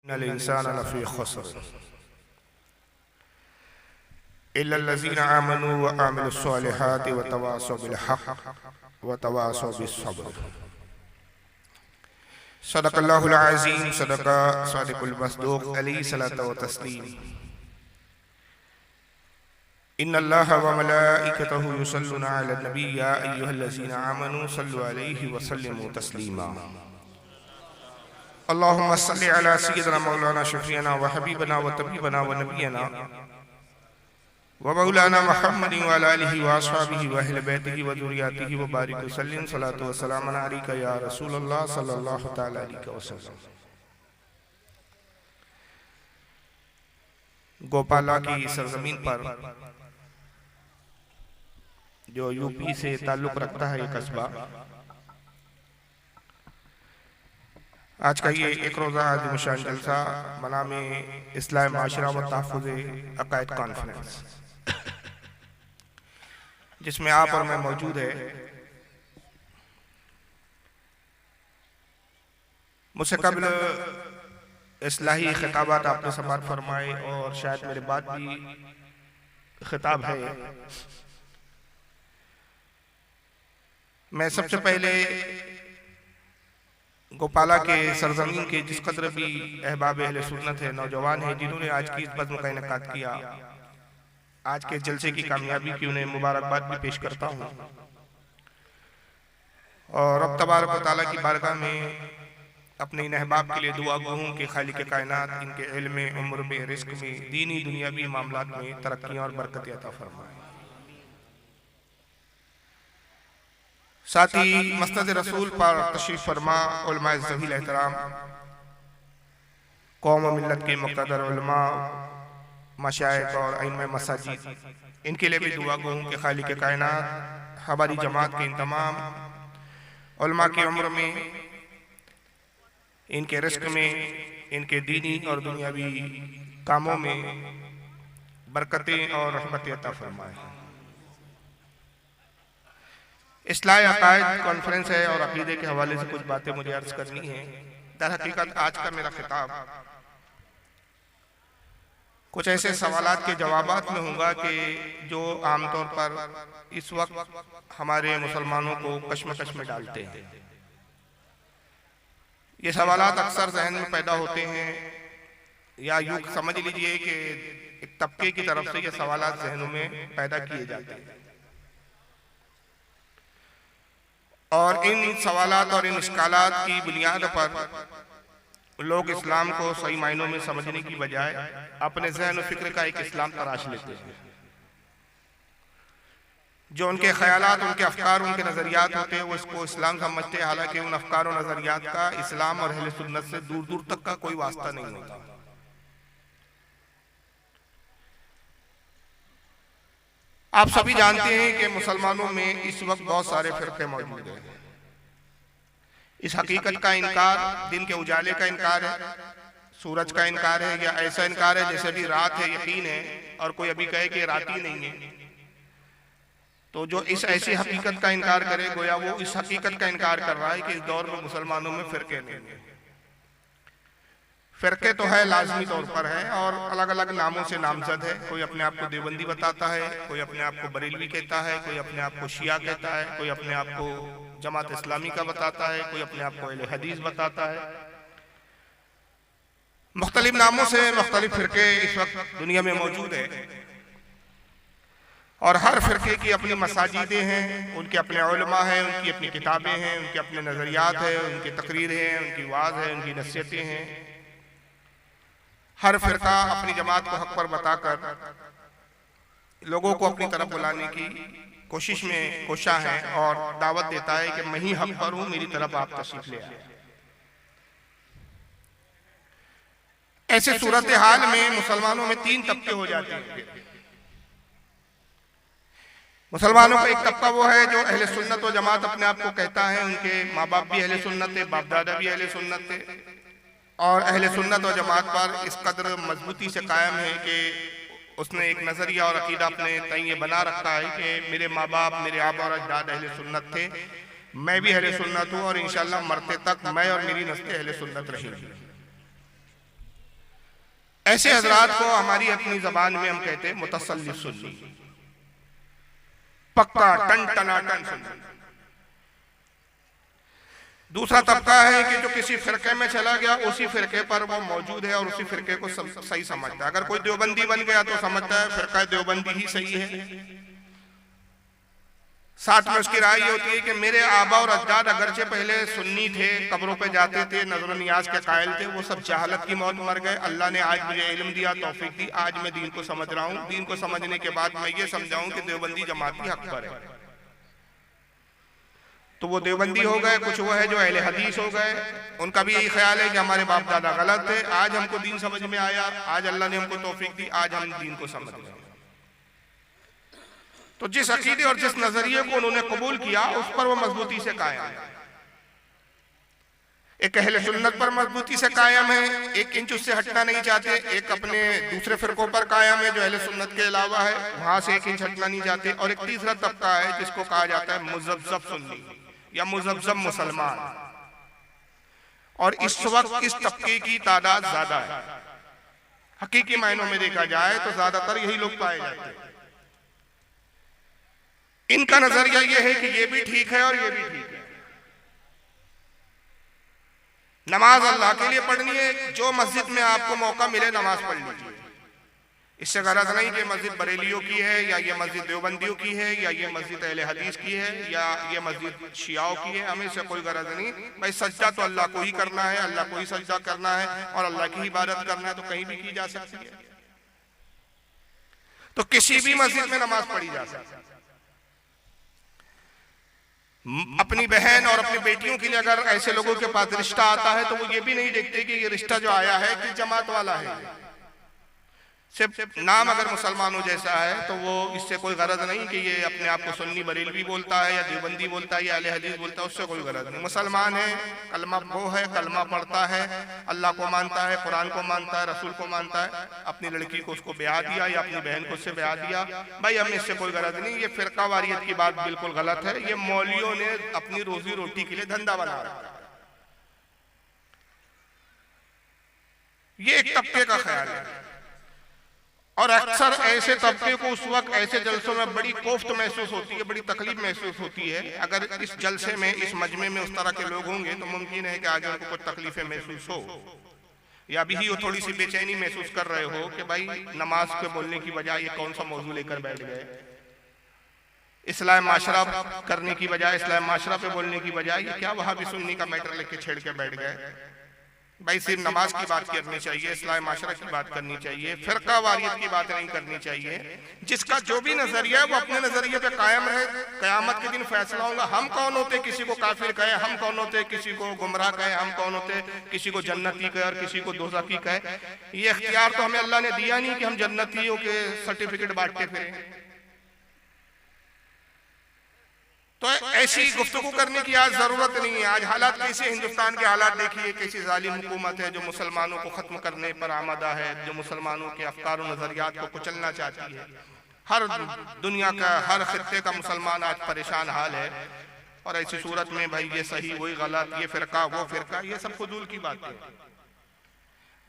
इन्नल इंसाना लफ़ी ख़ुस्र इल्लल्लज़ीना आमनू व आमिलुस्सॉलिहाति व तवासौ बिल हक़्क़ व तवासौ बिस्सब्र। सदक़ल्लाहुल अज़ीम। सदक़ा सादिक़ुल मस्दूक़ अलैहि सलातो व तस्लीम। इन्नल्लाह व मलाइकतहु युसल्लूना अलन नबी या अय्युहल्लज़ीना आमनू सल्लु अलैहि व सल्लिमू तस्लीमा। अल्लाहुम्मा सल्लि अला सय्यिदिना मौलाना शफ़ीअना व हबीबना व तबीबना व नबियना व मौलाना मुहम्मदिन व अला आलिहि व अस्हाबिहि व अहले बैतिहि व ज़ुर्रिय्यतिहि व बारिक वसल्लिम। सलातु व सलाम अलैका या रसूलल्लाह सल्लल्लाहु तआला अलैहि वसल्लम। गोपाला की सरजमीन पर जो यूपी से ताल्लुक़ रखता है ये कस्बा, आज का ये एक रोज़ा आज़िमुशान जलसा बनामे इस्लाह माशरा व तहफ़्फ़ुज़ अक़ाइद कॉन्फ्रेंस, जिसमें आप और मैं मौजूद है। मुझसे कबल इस्लाही खिताबात आपने समाअत फरमाए और शायद मेरे बाद भी खिताब है। मैं सबसे पहले गोपाला के सरजमीन के जिस कदर भी अहबाब अहले सुन्नत है, नौजवान है, जिन्होंने आज की इस बज़्म का इनेकाद किया, आज के जलसे की कामयाबी की उन्हें मुबारकबाद भी पेश करता हूँ और रब तबारक व तआला की बारगाह में अपने इन अहबाब के लिए दुआ गो हूँ कि खालिक कायनात इनके इल्म में, उम्र में, रिज़्क़ में, दीनी दुनियावी मामलात में तरक्की और बरकत अता फरमाए। साथ ही मस्जिद रसूल पर तशरीफ फरमा उलमाए ज़वील एहतराम, कौम व मिल्लत के मुक़द्दर उलमा, मशाइख और अइम्मा मसाजिद, इनके लिए भी दुआ गो हूँ कि खालिक कायनात हमारी जमात के इन तमाम उलमा की उम्र में, इनके रिज़्क़ में, इनके दीनी और दुनियावी कामों में बरकतें और रहमतें अता फरमाए। इस्लाह अक़ाइद कॉन्फ्रेंस है और अक़ीदे के हवाले से कुछ बातें मुझे अर्ज़ करनी है। दर हकीकत आज का मेरा खिताब कुछ ऐसे सवालात के जवाबात में होगा कि जो आमतौर पर इस वक्त हमारे मुसलमानों को कश्मकश में डालते हैं। ये सवालात अक्सर जहन में पैदा होते हैं, या यूँ समझ लीजिए कि एक तबके की तरफ से ये सवालात जहनों में पैदा किए जाते हैं और इन सवालात और इन इश्कालात की बुनियाद पर लोग इस्लाम को सही मायनों में समझने की बजाय अपने ज़हन और फिक्र का एक इस्लाम तराश लेते हैं। जो उनके ख्यालात, उनके अफकार, उनके नज़रियात होते हैं, वो इसको इस्लाम समझते हैं, हालांकि उन अफकार और नज़रियात का इस्लाम और अहले सुन्नत से दूर दूर तक का कोई वास्ता नहीं होता। आप सभी जानते हैं कि मुसलमानों में इस वक्त बहुत सारे फ़िरक़े मौजूद हैं। इस हकीकत का इनकार, दिन के उजाले का इनकार है, सूरज का इनकार है, या ऐसा इनकार है जैसे अभी रात है, यकीन है, और कोई अभी कहे कि रात ही नहीं है। तो जो इस ऐसी हकीकत का इनकार करे, गोया वो इस हकीकत का इनकार कर रहा है कि इस दौर में मुसलमानों में फ़िरक़े नहीं हैं। फ़िरक़े तो है, लाजमी तौर पर है और अलग अलग नामों से नामज़द है। कोई अपने आप को देवबंदी बताता है, कोई अपने आप को बरेलवी कहता है, कोई अपने आप को शिया कहता है, कोई अपने आप को जमात इस्लामी का बताता है, कोई अपने आप को अहले हदीस बताता है। मुख्तलिफ नामों से मुख्तलिफ फ़िरक़े इस वक्त दुनिया में मौजूद है और हर फ़िरक़े की अपनी मसाजिदें हैं, उनके अपने उलमा हैं, उनकी अपनी किताबें हैं, उनके अपने नज़रियात हैं, उनकी तकरीर हैं, उनकी वाज़ है, उनकी नसीहतें हैं। हर फ़िरक़ा अपनी जमात को हक़ पर बताकर लोगों को अपनी तरफ बुलाने की कोशिश में कोशा है और दावत देता है कि मैं ही हक़ पर हूँ, मेरी तरफ आप तशरीफ़ ले आए। ऐसे सूरत हाल में मुसलमानों में तीन तबके हो जाते हैं। मुसलमानों का एक तबका वो है जो अहले सुन्नत व जमात अपने आप को कहता है, उनके माँ बाप भी अहले सुन्नत थे, बाप दादा भी अहले सुन्नत थे और अहले सुन्नत व जमात पर इस कदर मजबूती से कायम है कि उसने एक नज़रिया और अकीदा अपने तय बना रखा है कि मेरे माँ बाप, मेरे आबा और अजदाद अहले सुन्नत थे, मैं भी अहले सुन्नत हूँ और इंशाअल्लाह मरते तक मैं और मेरी नस्ल अहले सुन्नत रहेंगी। ऐसे हजरात को हमारी अपनी जबान में हम कहते हैं मुतसल्लिफ सुन्नी, पक्का टन टनाटन सुन्नी। दूसरा तबका है कि जो किसी फिरके में चला गया उसी फिरके पर वो मौजूद है और उसी फिरके को सही समझता है। अगर कोई देवबंदी बन गया तो समझता है फिरका देवबंदी ही सही है। साथ में उसकी राय ये होती है कि मेरे आबा और अजदाद अगरचे पहले सुन्नी थे, कब्रों पे जाते थे, नजर नियाज के कायल थे, वो सब जहालत की मौत मर गए। अल्लाह ने आज मुझे इल्म दिया, तौफीक दी, आज मैं दीन को समझ रहा हूँ। दीन को समझने के बाद मैं ये समझाऊं कि देवबंदी जमाती हक पर है, तो वो देवबंदी हो गए। कुछ वो है जो अहले हदीस हो गए, उनका भी यही ख्याल है कि हमारे बाप दादा गलत थे, आज हमको दीन समझ में आया, आज अल्लाह ने हमको तौफीक दी, आज हम दीन को समझ गए। तो जिस अकीदे और जिस नजरिए को उन्होंने कबूल किया उस पर वो मजबूती से कायम है। एक अहले सुन्नत पर मजबूती से कायम है, एक इंच उससे हटना नहीं चाहते। एक अपने दूसरे फिरकों पर कायम है जो अहले सुन्नत के अलावा है, वहां से एक इंच हटना नहीं चाहते। और एक तीसरा तबका है जिसको कहा जाता है मुज़ब्ज़ब सुन्नी या मुज़ब्ज़ब मुसलमान। और इस वक्त इस तबके की तादाद ज्यादा है। हकीकी मायनों में देखा जाए तो ज्यादातर यही लोग पाए जाते हैं। इनका नजरिया यह है कि ये भी ठीक है और ये भी ठीक है। नमाज अल्लाह के लिए पढ़नी है, जो मस्जिद में आपको मौका मिले नमाज पढ़ लीजिए। इससे गरज नहीं कि मस्जिद बरेलियों की है या ये मस्जिद देवबंदियों की है या ये मस्जिद अहले हदीस की है या ये मस्जिद शियाओं की है, हमें से कोई गरज नहीं। भाई सज्जा तो अल्लाह को ही करना है, अल्लाह को ही सज्जा करना है और अल्लाह की इबादत करना है, तो कहीं भी की जा सकती है। तो किसी भी मस्जिद में नमाज पढ़ी जा सकती है। अपनी बहन और अपनी बेटियों के लिए अगर ऐसे लोगों के पास रिश्ता आता है तो वो ये भी नहीं देखते कि ये रिश्ता जो आया है कि जमात वाला है। सिर्फ नाम अगर मुसलमानों जैसा है तो वो इससे कोई गरज नहीं कि ये अपने आप को सुन्नी बरेलवी बोलता है या देवबंदी बोलता है या अहले हदीस बोलता है, उससे कोई गरज नहीं। मुसलमान है, कलमा वो है, कलमा पढ़ता है, अल्लाह को मानता है, कुरान को मानता है, रसूल को मानता है, अपनी लड़की को उसको ब्याह दिया या अपनी बहन को उससे ब्याह दिया। भाई हमें इससे कोई गरज नहीं। ये फिरका वारियत की बात बिल्कुल गलत है। ये मौलवियों ने अपनी रोजी रोटी के लिए धंधा बना रखा है। ये एक तबके का ख्याल है और अक्सर ऐसे तबके को उस वक्त ऐसे जलसों में बड़ी कोफ्त महसूस होती है, बड़ी तकलीफ महसूस होती है। अगर इस जलसे में, इस मजमे में उस तरह के लोग होंगे तो मुमकिन है कि आगे उनको कुछ तकलीफें महसूस हो या अभी ही वो थोड़ी सी बेचैनी महसूस कर रहे हो कि भाई नमाज के बोलने की बजाय ये कौन सा मौजू लेकर बैठ गए, इस्लाम माशरा करने की बजाय, इस्लाम माशरा पे बोलने की बजाय ये क्या वहां भी सुन्नी का मैटर लेके छेड़ के बैठ गए। भाई सिर्फ नमाज की बात करनी चाहिए, इस्लाम माशरा की बात करनी चाहिए, फिरका वारियत की बात नहीं करनी चाहिए। जिसका जो भी नजरिया है वो अपने नजरिए पे कायम रहे। कयामत के दिन फैसला होगा। हम कौन होते किसी को काफिर कहे, हम कौन होते किसी को गुमराह कहे, हम कौन होते किसी को जन्नती कहे और किसी को दोज़खी कहे। ये इख्तियार तो हमें अल्लाह ने दिया नहीं कि हम जन्नतियों के सर्टिफिकेट बांटते फिरें। तो ऐसी गुफ्तगू करने की आज जरूरत नहीं है। आज हालात कैसे, हिंदुस्तान के हालात देखिए, कैसी जालिम हुकूमत है जो मुसलमानों को खत्म करने पर आमादा है, जो मुसलमानों के अफकार और नजरियात को कुचलना चाहती है। हर दुनिया का, हर खित्ते का मुसलमान आज परेशान हाल है। और ऐसी सूरत में भाई ये सही वही गलत, ये फिरका वो फिरका, ये सब फजूल की बात है।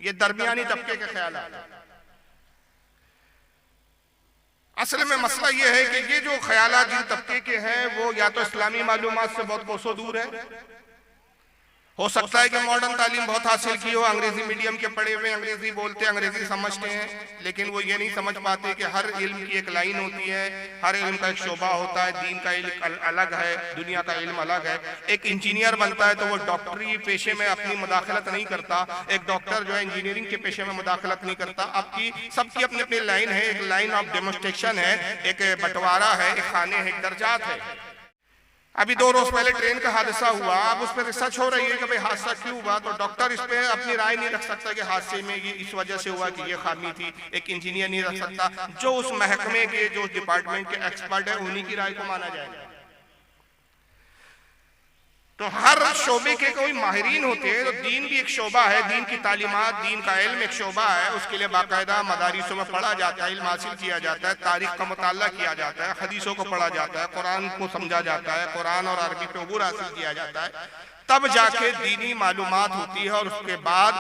ये दरमियानी तबके के ख्याल है। असल में मसला ये है कि ये जो ख्यालात जिन तबके के हैं वो या तो इस्लामी मालूमात से बहुत कोसों दूर है। हो सकता है कि मॉडर्न तालीम बहुत हासिल की हो, अंग्रेजी मीडियम के पढ़े हुए, अंग्रेजी बोलते, अंग्रेजी समझते हैं, लेकिन वो ये नहीं समझ पाते कि हर इल्म की एक लाइन होती है, हर इल्म का एक शोबा होता है। दीन का इल्म अलग है, दुनिया का इल्म अलग है। एक इंजीनियर बनता है तो वो डॉक्टरी पेशे में अपनी मुदाखलत नहीं करता। एक डॉक्टर जो है इंजीनियरिंग के पेशे में मुदाखलत नहीं करता। सबकी अपनी अपनी लाइन है, एक लाइन ऑफ डेमोन्स्ट्रेशन है, एक बंटवारा है, एक खाने है, एक दर्जात है। अभी 2 रोज पहले ट्रेन का हादसा हुआ, अब उस पर रिसर्च हो रही है कि भाई हादसा क्यों हुआ। तो डॉक्टर इस पे अपनी राय नहीं रख सकता कि हादसे में ये इस वजह से हुआ कि ये खामी थी। एक इंजीनियर नहीं रख सकता। जो उस महकमे के, जो डिपार्टमेंट के एक्सपर्ट है, उन्हीं की राय को माना जाएगा। तो हर शोबे के कोई माहिरीन होते हैं। तो दीन भी एक शोबा है, दीन की तालीमात, दीन का इल्म एक शोबा है। उसके लिए बाकायदा मदारिसों में पढ़ा जाता है, इल्म हासिल किया जाता है, तारीख का मुताला किया जाता है, हदीसों को पढ़ा जाता है, कुरान को समझा जाता है, कुरान और अरबी पे अबूर हासिल किया जाता है। तब जाके दीनी मालूमात होती है और उसके बाद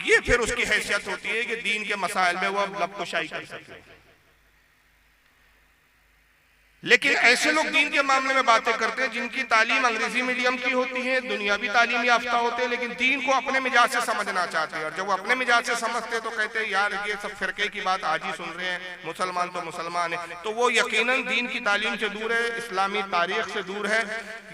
ये फिर उसकी हैसियत होती है कि दीन के मसाइल में वो लबकुशाई कर सके। लेकिन ऐसे लोग दीन के मामले में बातें करते हैं जिनकी तालीम अंग्रेजी मीडियम की होती है, दुनियावी तालीम याफ्ता होते हैं, लेकिन दीन को अपने मिजाज से समझना चाहते हैं। और जब वो अपने मिजाज से समझते हैं तो कहते हैं यार ये सब फिरके की बात आज ही सुन रहे हैं, मुसलमान तो मुसलमान है। तो वो यकीनन दीन की तालीम से दूर है, इस्लामी तारीख से दूर है।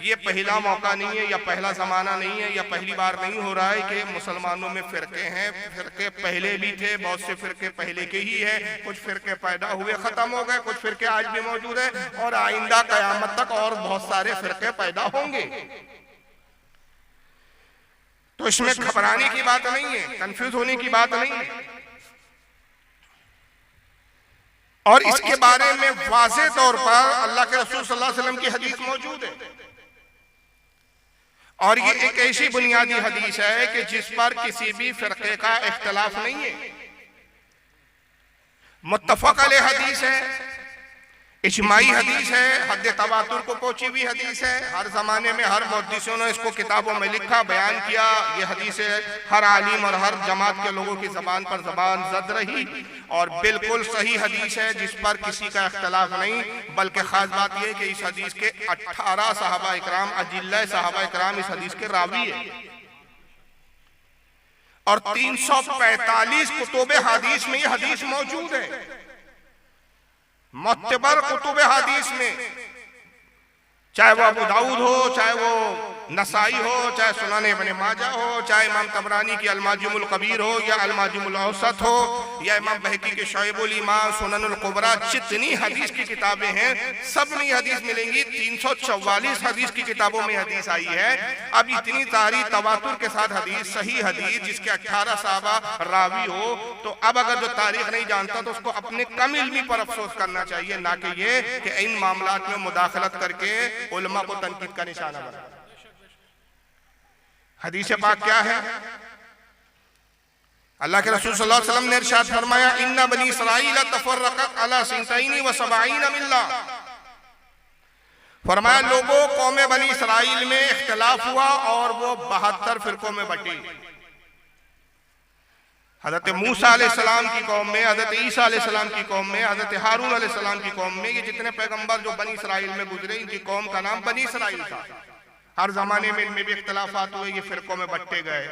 ये पहला मौका नहीं है या पहला जमाना नहीं है या पहली बार नहीं हो रहा है कि मुसलमानों में फिरके हैं। फिरके पहले भी थे, बहुत से फिरके पहले के ही है, कुछ फिरके पैदा हुए खत्म हो गए, कुछ फिरके आज भी मौजूद है और आइंदा कयामत तक और बहुत सारे फिरके पैदा होंगे। तो इसमें घबराने की बात नहीं है, कंफ्यूज होने की बात नहीं है। और इसके बारे में वाज़ेह तौर पर अल्लाह के रसूल सल्लल्लाहु अलैहि वसल्लम की हदीस मौजूद है। और ये एक ऐसी बुनियादी हदीस है कि जिस पर किसी भी फिरके का इख्तिलाफ नहीं है, मुत्तफक अलैह हदीस है, इजमाई हदीस है, हद तवातुर को पहुंची हुई हदीस है। हर जमाने में हर मुहद्दिसों ने इसको किताबों में लिखा, बयान किया। ये हदीस हर आलिम और हर जमात के लोगों की जबान पर जबान जद रही और बिल्कुल सही हदीस है जिस पर किसी का इख्तिलाफ नहीं। बल्कि खास बात यह कि इस हदीस के 18 सहाबा इकराम, अजिल्ला सहाबा इकराम इस हदीस के रावी है और 345 कुतुब हदीस में ये हदीस मौजूद है। मुअत्तबर कुतुब हदीस में, चाहे वो अबू दाऊद हो, चाहे वो नसाई हो, चाहे सुनान इब्न माजा हो, चाहे इमाम तबरानी की अल-माजिमुल कबीर हो या अल-माजिमुल औसत हो या इमाम बहकी के शुअबुल ईमान, सुननुल कुबरा, जितनी हदीस की किताबें हैं सब में हदीस मिलेंगी। 344 हदीस की किताबों में हदीस आई है। अब इतनी सारी तवातुर के साथ हदीस, सही हदीस जिसके 18 साहबा रावी हो, तो अब अगर जो तारीख नहीं जानता तो उसको अपने कम इल्मी पर अफसोस करना चाहिए, ना कि ये कि इन मामलात में मुदाखलत करके उलमा को तनकीद का निशाना बना। हदीस पाक क्या है? अल्लाह के रसूल सल्लल्लाहु अलैहि वसल्लम ने इरशाद फरमाया, इन्ना बनी इसराईल तफर्रक़त अला 72 मिल्ला। फरमाया लोगों, कौम बनी इसराइल में इख्तिलाफ हुआ और वो 72 फिरकों में बटी। हजरत मूसा अलैहिस्सलाम की कौम में, हजरत ईसा अलैहिस्सलाम की कौम में, हजरत हारून अलैहिस्सलाम की कौम में, ये जितने पैगंबर जो बनी इसराइल में गुजरे, इनकी कौम का नाम बनी इसराइल था। हर जमाने में इनमें भी इख्तिलाफात हुए, ये फिरकों में बंटे गए।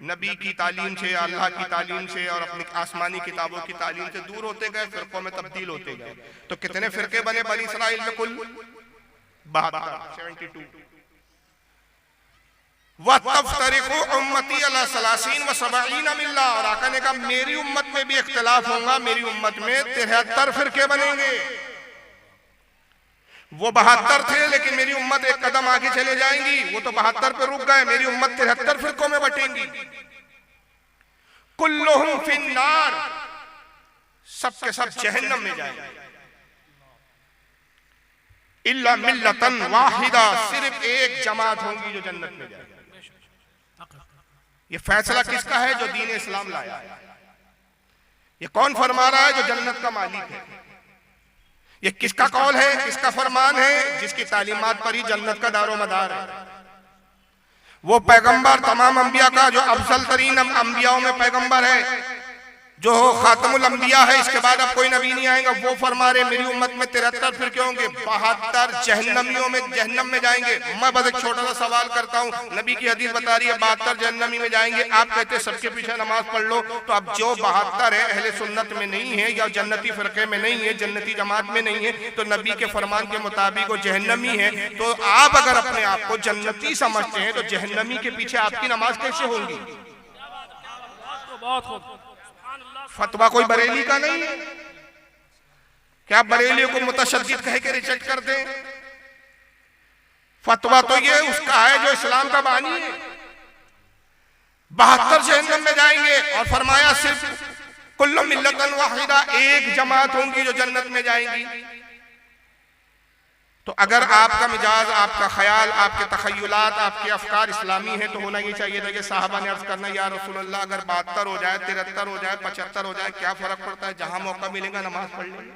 नबी की तालीम से, अल्लाह की तालीम से और अपनी आसमानी किताबों की तालीम से दूर होते गए, फिरकों में तब्दील होते गए। तो कितने फिरके बने बनी इसराइल में? कुल 72। वतफ्तरिकु उम्मती अला 30 व 70 मिल्ला। और आका ने कहा मेरी उम्मत में भी इख्तिलाफ होगा, मेरी उम्मत में 73 फिरके बनेंगे। वो 72 थे लेकिन मेरी उम्मत एक कदम आगे चले जाएंगी, वो तो 72 पे रुक गए, मेरी उम्मत 73 फिरकों में बटेंगी। कुल्लुहुम फिन्नार, सब के सब जहन्नम में जाएंगे। इल्ला मिल्लतन वाहिदा, सिर्फ एक जमात होंगी जो जन्नत में जाएगी। ये फैसला किसका है? जो दीन इस्लाम लाया है। ये कौन फरमा रहा है? जो जन्नत का मालिक है। ये किसका कौल है, किसका फरमान है? जिसकी तालीमात पर ही जन्नत का दारो मदार है। वो पैगंबर तमाम अंबिया का जो अफजल तरीन अंबियाओं में पैगंबर है, जो खातमुल अंबिया है, इसके बाद अब कोई नबी नहीं आएगा। वो फरमा रहे मेरी उम्मत में 73 फिरके होंगे, 72 जहन्नमियों में जहन्नम में जाएंगे। मैं बस एक छोटा सा सवाल करता हूँ, नबी की हदीस बता रही है 72 जहन्नमी में जाएंगे, आप कहते हैं सबके पीछे नमाज पढ़ लो। तो अब जो 72 है अहले सुन्नत में नहीं है या जन्नती फिरके में नहीं है, जन्नती जमात में नहीं है, तो नबी के फरमान के मुताबिक वो जहन्नमी है। तो आप अगर अपने आप को जन्नती समझते हैं तो जहन्नमी के पीछे आपकी नमाज कैसे होगी? फतवा कोई बरेली का नहीं है। क्या बरेलियों को मुतशद्दिद कह के रिजेक्ट कर दें? फतवा तो ये उसका है जो इस्लाम का बानी है। 72 जहन्नम में जाएंगे और फरमाया सिर्फ कुल्लु मिल्लतन वाहिदा, एक जमात होंगी जो जन्नत में जाएंगी। तो अगर आपका मिजाज, आपका ख्याल, आपके तखय्युलात, आपके अफकार इस्लामी है तो होना ही चाहिए था कि साहबा ने अर्ज करना या रसूलल्लाह अगर 72 हो जाए, 73 हो जाए, 75 हो जाए, क्या फर्क पड़ता है, जहां मौका मिलेगा नमाज पढ़ लेंगे,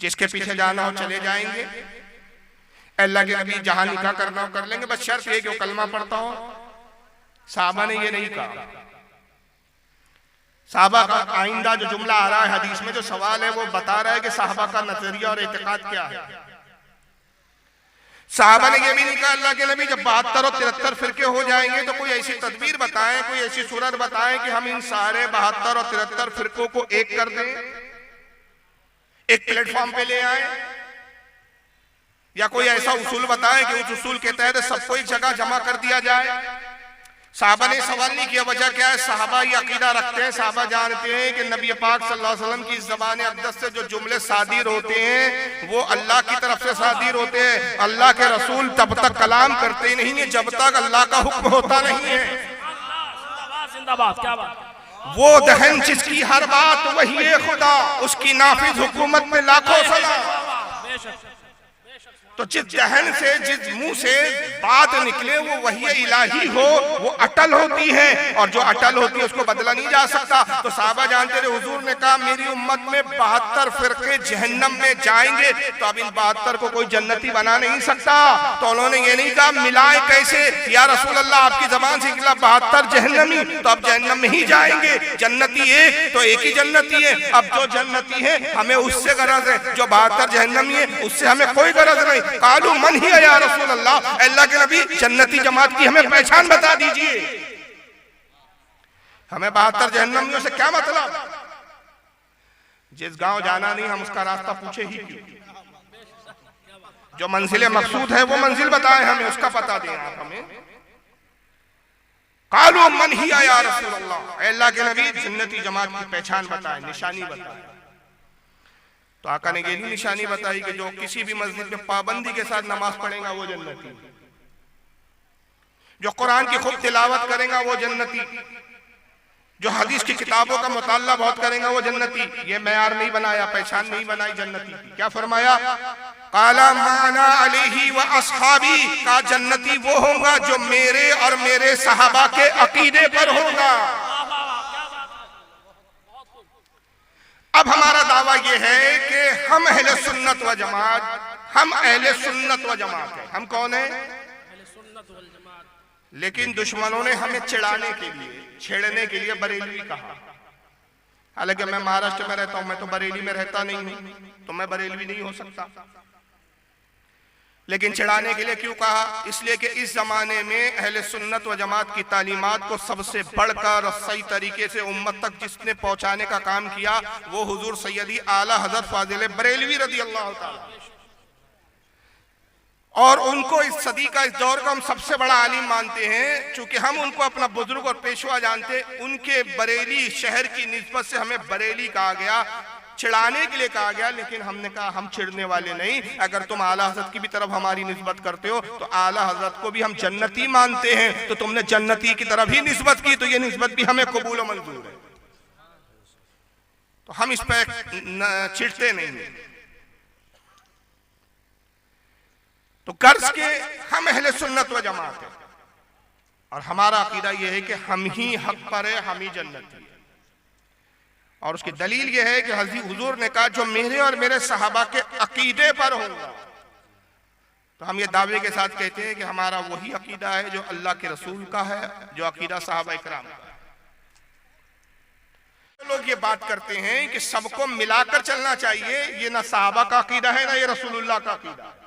जिसके पीछे जाना हो चले जाएंगे। अल्लाह के नबी जहां निकाह करना हो कर लेंगे, बस शर्त ये कि वो कलमा पढ़ता हो। साहबा ने ये नहीं कहा। साहबा का आइंदा जो जुमला आ रहा है हदीस में, जो सवाल है वो बता रहा है कि साहबा का नजरिया और एतकाद क्या है। साहबा ने ये भी नहीं कहा अल्लाह के नबी जब 72 और 73 फिरके हो जाएंगे तो कोई ऐसी तदबीर बताएं, कोई ऐसी सूरत बताएं कि हम इन सारे 72 और 73 फिरकों को एक कर दें, एक प्लेटफॉर्म पे ले आए, या कोई ऐसा उसूल बताएं कि उस उसूल के तहत सबको एक जगह जमा कर दिया जाए। साहबा ने सवाल नहीं किया। वजह क्या है? साहबा ये अकीदा रखते हैं, साहबा जानते हैं कि नबी पाक सल्लल्लाहु अलैहि वसल्लम की ज़बान अक़दस से जो जुमले सादिर होते हैं वो अल्लाह की तरफ से सादिर होते हैं। अल्लाह के रसूल तब तक कलाम करते नहीं है जब तक अल्लाह का हुक्म होता नहीं है। क्या बात। वो दहन जिसकी हर बात वही है खुदा, उसकी नाफिज हुकूमत में लाखों सलाम। तो जिस जहन से, जिस मुंह से बात निकले वो वही इलाही हो, वो अटल होती है, और जो अटल होती है उसको बदला नहीं जा सकता। तो साहबा जानते रहे, हुजूर ने कहा मेरी उम्मत में 72 फिरके जहन्नम में जाएंगे, तो अब इन 72 को कोई जन्नती बना नहीं सकता। तो उन्होंने ये नहीं कहा मिलाए कैसे, या रसूल अल्लाह आपकी जबान से निकला 72 जहन्नमी, तो अब जहन्नम में ही जाएंगे। जन्नती एक तो एक ही जन्नती है। अब जो जन्नती है हमें उससे गरज है, जो 72 जहन्नमी है उससे हमें कोई गरज नहीं। कालू मन ही है या रसूल अल्लाह, अल्लाह के नबी जन्नती जमात की हमें पहचान बता दीजिए। हमें 72 जहन्नमियों से क्या मतलब? जिस गांव जाना नहीं हम उसका रास्ता पूछे ही क्यों? जो मंजिल मकसूद है वो मंजिल बताए हमें, उसका पता दें आप हमें। कालू मन ही है या रसूल अल्लाह, अल्लाह के नबी जन्नती जमात की पहचान बताए, निशानी बताए। तो आका ने ये नहीं निशानी बताई कि जो किसी भी मस्जिद में पाबंदी के साथ नमाज पढ़ेगा वो जन्नती, जो कुरान की खूब तिलावत करेगा वो जन्नती, जो हदीस की किताबों का मुताला बहुत करेगा वो जन्नती। ये मेयार नहीं बनाया, पहचान नहीं बनाई जन्नती की। क्या फरमाया? काला माना अलैहि व अस्हाबी, का जन्नती वो होगा जो मेरे और मेरे सहाबा के अकीदे पर होगा। अब हमारा दावा यह है कि हम अहले सुन्नत व जमात, हम अहले सुन्नत व जमात है। हम कौन है? लेकिन दुश्मनों ने हमें चिढ़ाने के लिए, छेड़ने के लिए बरेलवी कहा। हालांकि मैं महाराष्ट्र में रहता हूं, मैं तो बरेली में रहता नहीं हूं, तो मैं बरेलवी नहीं हो सकता। लेकिन चिढ़ाने के लिए क्यों कहा? इसलिए कि इस जमाने में अहले सुन्नत व जमात की तालीमात को सबसे बढ़कर और सही तरीके से उम्मत तक जिसने पहुंचाने का काम किया वो हुजूर सैयदी आला हजरत फाजिल बरेलवी रज़ी अल्लाह ताला। और उनको इस सदी का, इस दौर का हम सबसे बड़ा आलिम मानते हैं। चूंकि हम उनको अपना बुजुर्ग और पेशवा जानते, उनके बरेली शहर की निस्बत से हमें बरेली कहा गया, चिढ़ाने के लिए कहा गया। लेकिन हमने कहा हम चिढ़ने वाले नहीं। अगर तुम आला हजरत की भी तरफ हमारी निस्बत करते हो तो आला हजरत को भी हम जन्नती मानते हैं, तो तुमने जन्नती की तरफ ही निस्बत की, तो ये निस्बत भी हमें कबूल और मंजूर है। तो हम इस पर चिढ़ते नहीं। तो कर्ज के हम अहले सुन्नत व जमात है, और हमारा अकीदा यह है कि हम ही हक पर है, हम ही जन्नती है। और उसकी दलील यह है कि हज़रत हुजूर ने कहा जो मेरे और मेरे सहाबा के अकीदे पर होगा। तो हम ये दावे के साथ कहते हैं कि हमारा वही अकीदा है जो अल्लाह के रसूल का है, जो अकीदा सहाबा इकराम का है। लोग ये बात करते हैं कि सबको मिलाकर चलना चाहिए, ये ना सहाबा का अकीदा है ना ये रसूलुल्लाह का अकीदा है।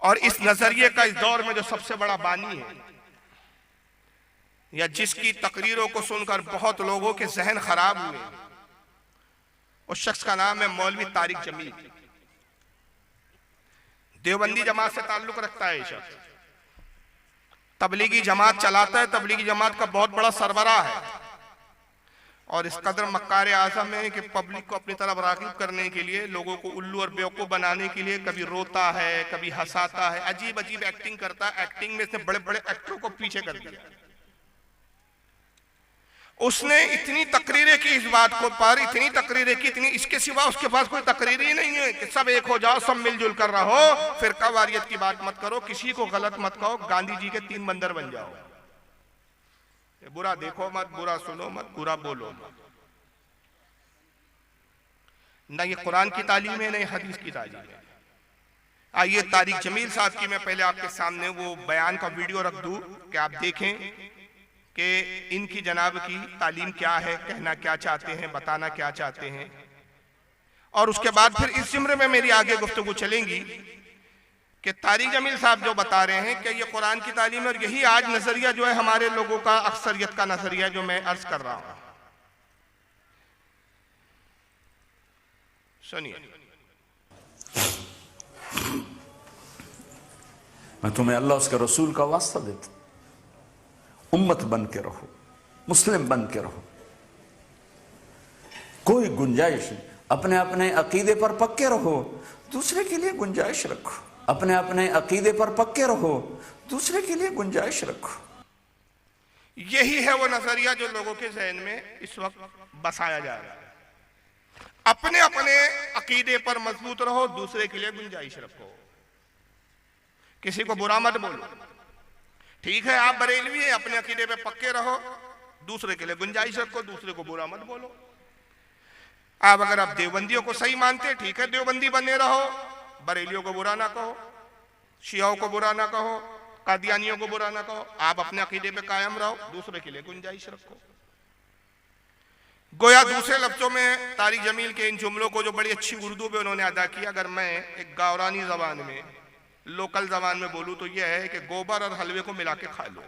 और इस नजरिए का इस दौर में जो सबसे बड़ा बानी है, या जिसकी तकरीरों को सुनकर बहुत लोगों के जहन खराब हुए, उस शख्स का नाम है मौलवी तारिक जमील। देवबंदी जमात से ताल्लुक रखता है ये शख्स, तबलीगी जमात चलाता है, तबलीगी जमात का बहुत बड़ा सरबराह है। और इस कदर मक्कार आज़म है कि पब्लिक को अपनी तरफ राग़िब करने के लिए, लोगों को उल्लू और बेवकूफ़ बनाने के लिए कभी रोता है, कभी हंसाता है, अजीब अजीब एक्टिंग करता है। एक्टिंग में इसने बड़े बड़े एक्टरों को पीछे कर दिया। उसने इतनी तकरीरें की इस बात को पर, इतनी तकरीरें की, इतनी, इसके सिवा उसके पास कोई तकरीर ही नहीं है कि सब एक हो जाओ, सब मिलजुल कर रहो, फिरका वारियत की बात मत करो, किसी को गलत मत कहो, गांधी जी के 3 बंदर बन जाओ, बुरा देखो मत, बुरा सुनो मत, बुरा बोलो मत। न ये कुरान की तालीम है, न ये हदीस की तालीम है। आइए तारिक जमील साहब की मैं पहले आपके सामने वो बयान का वीडियो रख दूं कि आप देखें कि इनकी जनाब की तालीम क्या है, कहना क्या चाहते हैं, बताना क्या चाहते हैं। और उसके बाद फिर इस जिम्रे में मेरी आगे गुफ्तगू चलेंगी कि तारिक जमील साहब जो बता रहे हैं कि ये कुरान की तालीम है, और यही आज नजरिया जो है हमारे लोगों का, अक्सरियत का नजरिया जो मैं अर्ज कर रहा हूं। सुनिए। मैं तुम्हें अल्लाह उसके रसूल का वास्ता देता हूं, उम्मत बन के रहो, मुस्लिम बन के रहो, कोई गुंजाइश नहीं। अपने अपने अकीदे पर पक्के रहो, दूसरे के लिए गुंजाइश रखो। अपने अपने अकीदे पर पक्के रहो, दूसरे के लिए गुंजाइश रखो। यही है वो नजरिया जो लोगों के जहन में इस वक्त बसाया जा रहा है। अपने अपने अकीदे पर मजबूत रहो, दूसरे के लिए गुंजाइश रखो। किसी को बुरा मत बोलो। ठीक है, आप बरेलवी हैं, अपने अकीदे पे पक्के रहो, दूसरे के लिए गुंजाइश रखो, दूसरे को बुरा मत बोलो। आप अगर आप देवबंदियों को सही मानते, ठीक है, देवबंदी बने रहो, बरेलियों को बुरा ना कहो, शियाओं को बुरा ना कहो, कादियानियों को बुरा ना कहो। आप अपने अकीदे पे कायम रहो, दूसरे के लिए गुंजाइश रखो। गोया दूसरे लफ्जों में तारिक जमील के इन जुमलों को जो बड़ी अच्छी उर्दू में उन्होंने अदा किया, अगर मैं एक गावरानी जबान में, लोकल जबान में बोलूं तो यह है कि गोबर और हलवे को मिला के खा लो।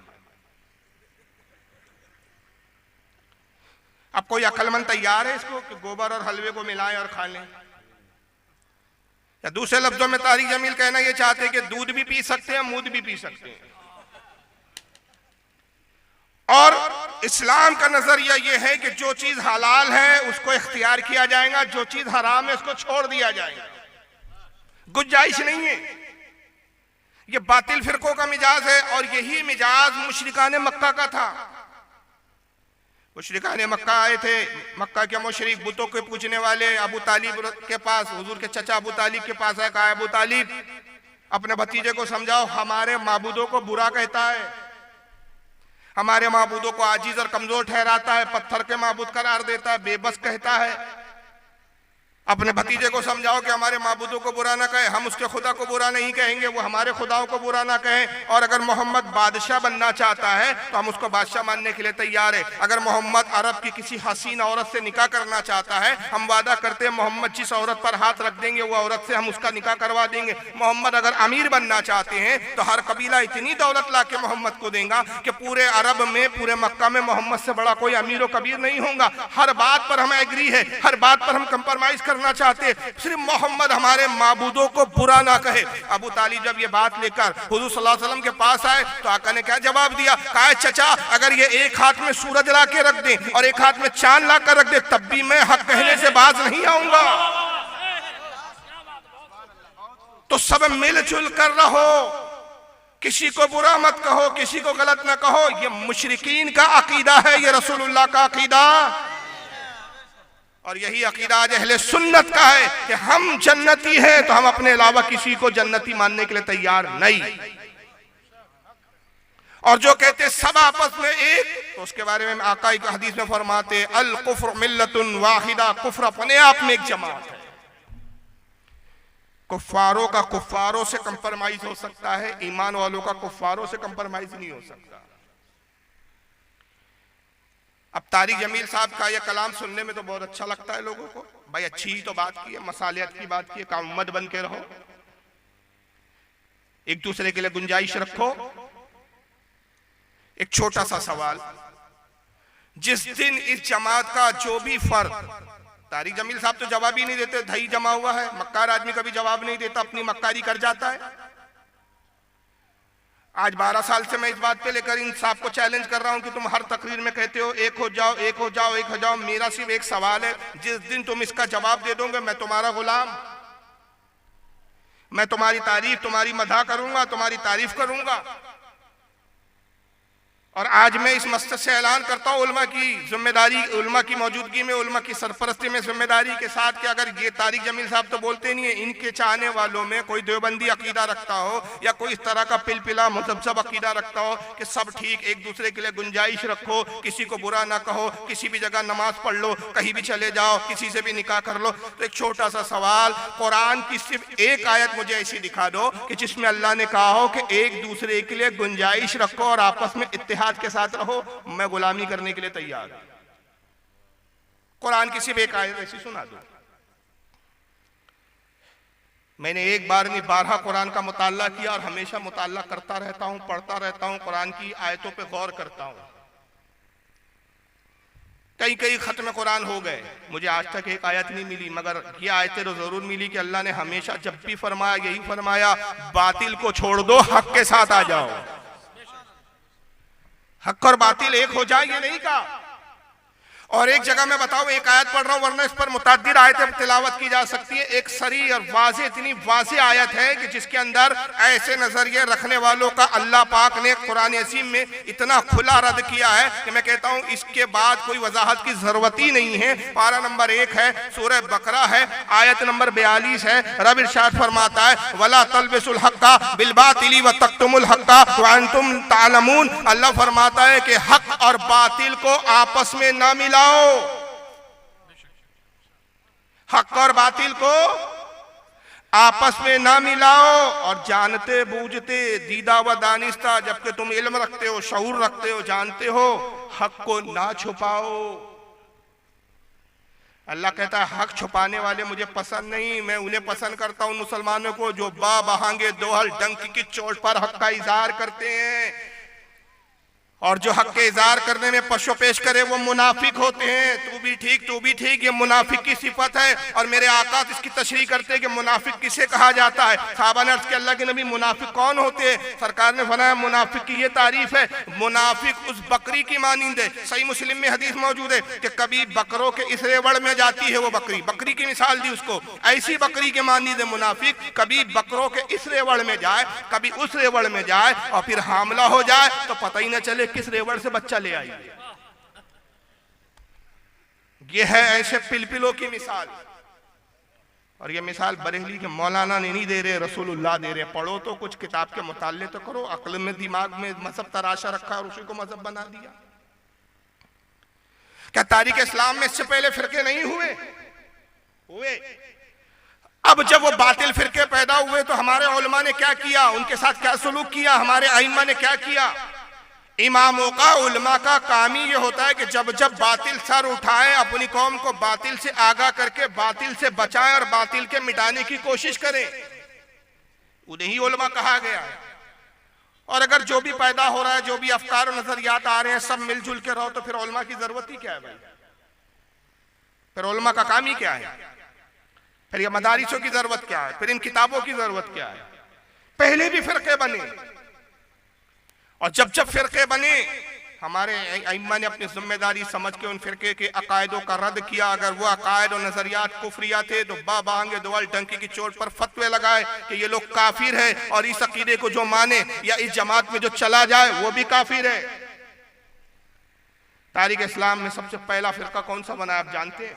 अब कोई अक्लमंद तैयार है इसको कि गोबर और हलवे को मिलाएं और खा लें? या दूसरे लफ्जों में तारिक जमील कहना यह चाहते हैं कि दूध भी पी सकते हैं, मूद भी पी सकते हैं। और इस्लाम का नजरिया यह है कि जो चीज हलाल है उसको इख्तियार किया जाएगा, जो चीज हराम है उसको छोड़ दिया जाएगा, गुंजाइश नहीं है। ये बातिल फिरकों का मिजाज है, और यही मिजाज मुशरिकाने मक्का का था। मुशरिकाने मक्का आए थे, मक्का के मुशरिक बुतों के पूजने वाले अबू तालिब के पास, हुजूर के चचा अबू तालिब के पास आए, कहा अबू तालिब अपने भतीजे को समझाओ, हमारे माबूदों को बुरा कहता है, हमारे माबूदों को आजीज और कमजोर ठहराता है, पत्थर के माबूद करार देता है, बेबस कहता है। अपने भतीजे को समझाओ कि हमारे माबूदों को बुरा ना कहे, हम उसके खुदा को बुरा नहीं कहेंगे, वो हमारे खुदाओं को बुरा ना कहें। और अगर मोहम्मद बादशाह बनना चाहता है तो हम उसको बादशाह मानने के लिए तैयार है। अगर मोहम्मद अरब की किसी हसीन औरत से निकाह करना चाहता है, हम वादा करते हैं मोहम्मद जिस औरत पर हाथ रख देंगे वो औरत से हम उसका निकाह करवा देंगे। मोहम्मद अगर अमीर बनना चाहते हैं तो हर कबीला इतनी दौलत ला के मोहम्मद को देगा कि पूरे अरब में, पूरे मक्का में मोहम्मद से बड़ा कोई अमीर और कबीर नहीं होगा। हर बात पर हम एग्री है, हर बात पर हम कंप्रोमाइज करना चाहते, सिर्फ मोहम्मद हमारे माबूदों को बुरा ना कहे। अबू तालिब जब ये बात लेकर हुजूर सल्लल्लाहु अलैहि वसल्लम के पास आए तो आका ने क्या जवाब दिया? कहा चचा, अगर ये एक हाथ में सूरज ला के रख दे और एक हाथ में चांद ला कर रख दे तब भी मैं हक कहने से बाज नहीं आऊंगा। तो सब मिलजुल कर रहो, किसी को बुरा मत कहो, किसी को गलत ना कहो। ये मुशरिकीन का अकीदा है, ये रसूलुल्लाह का अकीदा, और यही अकीदा आज अहले सुन्नत का है कि हम जन्नती हैं तो हम अपने अलावा किसी को जन्नती मानने के लिए तैयार नहीं। और जो कहते सब आपस में एक, तो उसके बारे में आका एक हदीस में फरमाते अल कुफ्र मिल्लतुन वाहिदा, कुफ्र अपने आप में एक जमात है। कुफ्फारों का कुफ्फारों से कंप्रोमाइज हो सकता है, ईमान वालों का कुफ्फारों से कंप्रोमाइज नहीं हो सकता। अब तारिक जमील साहब का यह कलाम सुनने में तो बहुत अच्छा लगता है लोगों को, भाई अच्छी ही तो बात की है, मसालियत की बात की है, काम उम्मत बन के रहो, एक दूसरे के लिए गुंजाइश रखो। एक छोटा सा सवाल, जिस दिन इस जमात का जो भी फर्द, तारिक जमील साहब तो जवाब ही नहीं देते, दही जमा हुआ है, मक्कार आदमी कभी जवाब नहीं देता, अपनी मक्कारी कर जाता है। आज 12 साल से मैं इस बात पे लेकर इन साहब को चैलेंज कर रहा हूं कि तुम हर तकरीर में कहते हो एक हो जाओ, एक हो जाओ, एक हो जाओ। मेरा सिर्फ एक सवाल है, जिस दिन तुम इसका जवाब दे दोगे मैं तुम्हारा गुलाम, मैं तुम्हारी तारीफ, तुम्हारी मदह करूंगा, तुम्हारी तारीफ करूंगा। और आज मैं इस मस्जिद से ऐलान करता हूँ उलमा की जिम्मेदारी, उलमा की मौजूदगी में, उलमा की सरपरस्ती में जिम्मेदारी के साथ कि अगर ये तारिक जमील साहब तो बोलते नहीं है, इनके चाहने वालों में कोई देवबंदी अकीदा रखता हो या कोई इस तरह का पिलपिला मुसब्सब अकीदा रखता हो कि सब ठीक, एक दूसरे के लिए गुंजाइश रखो, किसी को बुरा ना कहो, किसी भी जगह नमाज पढ़ लो, कहीं भी चले जाओ, किसी से भी निकाह कर लो, तो एक छोटा सा सवाल, कुरान की सिर्फ एक आयत मुझे ऐसी दिखा दो कि जिसमें अल्लाह ने कहा हो कि एक दूसरे के लिए गुंजाइश रखो और आपस में इत्तेहाद के साथ रहो, मैं गुलामी करने के लिए तैयार हूं। कुरान की सिर्फ एक आयत ऐसी सुना दो। मैंने एक बार नहीं 12 कुरान का मुताला किया और हमेशा मुताला करता रहता हूं, पढ़ता रहता हूं, कुरान की आयतों पे गौर करता हूं। कई कई खत्म कुरान हो गए, मुझे आज तक एक आयत नहीं मिली, मगर ये आयतें तो जरूर मिली कि अल्लाह ने हमेशा जब भी फरमाया यही फरमाया, बातिल को छोड़ दो, हक के साथ आ जाओ। हक और बातिल एक हो जाए ये नहीं कहा। और एक जगह मैं बताऊं, एक आयत पढ़ रहा हूं, वरना इस पर मुताद्दिद आयतें तिलावत की जा सकती है। एक सरी और वाज़े, इतनी वाज़े आयत है कि जिसके अंदर ऐसे नजरिए रखने वालों का अल्लाह पाक ने कुरान अज़ीम में इतना खुला रद्द किया है कि मैं कहता हूं इसके बाद कोई वजाहत की जरूरत ही नहीं है। पारा नंबर 1 है, सूरह बकरा है, आयत नंबर 42 है। रब इरशाद फरमाता है, वला तलबिसुल हक्का बिल बातिली व तक्तुमुल हक्का व अंतुम तालमून। अल्लाह फरमाता है कि हक और बातिल को आपस में ना मिला, हक और बातिल को आपस में ना मिलाओ, और जानते बूझते दीदा व दानिस्ता, जबकि तुम इल्म रखते हो, शऊर रखते हो, जानते हो, हक को ना छुपाओ। अल्लाह कहता है हक छुपाने वाले मुझे पसंद नहीं, मैं उन्हें पसंद करता हूं मुसलमानों को जो बा बहांगे दोहल डंकी की चोट पर हक का इजहार करते हैं, और जो हक के इज़हार करने में पशो पेश करे वो मुनाफिक होते हैं। तू भी ठीक, तू भी ठीक, ये मुनाफिक की सिफत है। और मेरे आका इसकी तशरीह करते हैं कि मुनाफिक किसे कहा जाता है। साहबा ने अर्ज़ किया, अल्लाह के नबी मुनाफिक कौन होते हैं? सरकार ने फरमाया मुनाफिक की ये तारीफ है, मुनाफिक उस बकरी की मानिंद है। सही मुस्लिम में हदीस मौजूद है कि कभी बकरों के इस रेवड़ में जाती है वो बकरी, बकरी की मिसाल दी उसको, ऐसी बकरी के मानिंद है मुनाफिक। कभी बकरों के इस रेवड़ में जाए, कभी उस रेवड़ में जाए, और फिर हामला हो जाए तो पता ही न चले किस रेवड़ से बच्चा ले आई। ये है ऐसे पिलपिलों की मिसाल। और ये मिसाल बरेली के मौलाना ने नहीं दे रहे, रसूलुल्लाह दे रहे। पढ़ो तो कुछ किताब के मुताले तो करो, अक्ल में दिमाग में मजहब तराशा रखा और उसी को मजहब बना दिया। क्या तारीख इस्लाम में इससे पहले फिरके नहीं हुए? अब जब वो बातिल फिरके पैदा हुए तो हमारे उलमा ने क्या किया, उनके साथ क्या सलूक किया, हमारे आइम्मा ने क्या किया? इमामों का, उलमा का काम ही ये होता है कि जब जब बातिल सर उठाए, अपनी कौम को बातिल से आगाह करके बातिल से बचाएं और बातिल के मिटाने की कोशिश करें। उन्हें ही उलमा कहा गया है। और अगर जो भी पैदा हो रहा है, जो भी अफकार और नजरियात आ रहे हैं, सब मिलजुल के रहो, तो फिर उलमा की जरूरत ही क्या है भाई? फिर उलमा का काम ही क्या है? फिर ये मदारिसों की जरूरत क्या है? फिर इन किताबों की जरूरत क्या है? पहले भी फिरके बने, और जब जब फिरके बने हमारे अइम्मा ने अपनी जिम्मेदारी समझ के उन फिरके के अकायदों का रद्द किया। अगर वो अकायद और नजरियात कुफरिया थे तो बाबांगे दोल डंकी की चोट पर फतवे लगाए कि ये लोग काफिर है, और इस अकीदे को जो माने या इस जमात में जो चला जाए वो भी काफिर है। तारीख इस्लाम में सबसे पहला फिरका कौन सा बना आप जानते हैं?